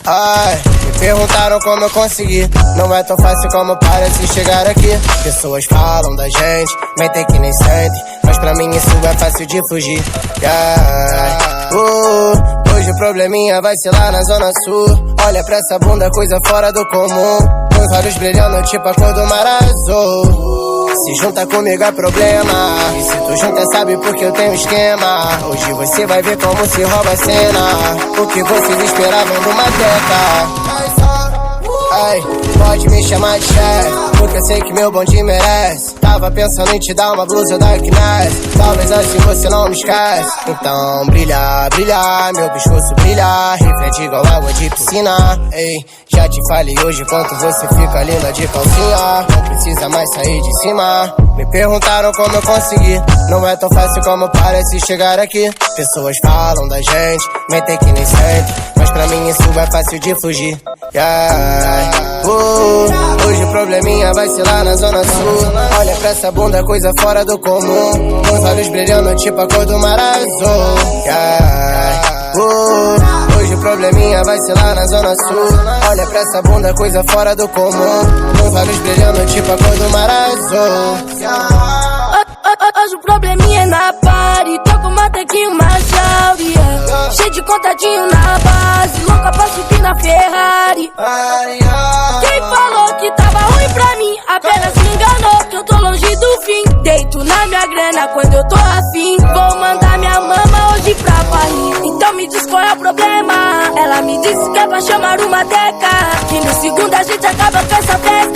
Ai, me perguntaram como eu consegui. Não é tão fácil como parece chegar aqui. Pessoas falam da gente, mentem que nem sentem, mas pra mim isso é fácil de fugir. Hoje o probleminha vai ser lá na zona sul. Olha pra essa bunda, coisa fora do comum. Meus olhos brilhando tipo a cor do mar azul. Se junta comigo é problema, e se tu junta sabe porque eu tenho esquema. Hoje você vai ver como se rouba a cena, o que vocês esperavam de uma teca. Ai, pode me chamar de chefe, porque eu sei que meu bonde merece. Tava pensando em te dar uma blusa da Kness, talvez assim você não me esquece. Então brilha, brilha, meu pescoço brilha, reflete igual água de piscina. Ei, já te falei hoje quanto você fica linda de calcinha. Não precisa mais sair de cima. Me perguntaram como eu consegui. Não é tão fácil como parece chegar aqui. Pessoas falam da gente, mentem que nem sentem, mas pra mim isso é fácil de fugir. Hoje o probleminha vai ser lá na zona sul. Olha pra essa bunda, coisa fora do comum. Os olhos brilhando tipo a cor do mar azul. Hoje o probleminha vai ser lá na zona sul. Olha pra essa bunda, coisa fora do comum. Os olhos brilhando tipo a cor do mar azul. Hoje o probleminha é na party, tô com uma tequinha, uma chave, yeah. Cheio de contatinho na base, louca pra subir na Ferrari. Quem falou que tava ruim pra mim, apenas me enganou, que eu tô longe do fim. Deito na minha grana quando eu tô afim. Vou mandar minha mama hoje pra Paris. Então me diz qual é o problema. Ela me disse que é pra chamar uma teca, que no segundo a gente acaba com essa festa.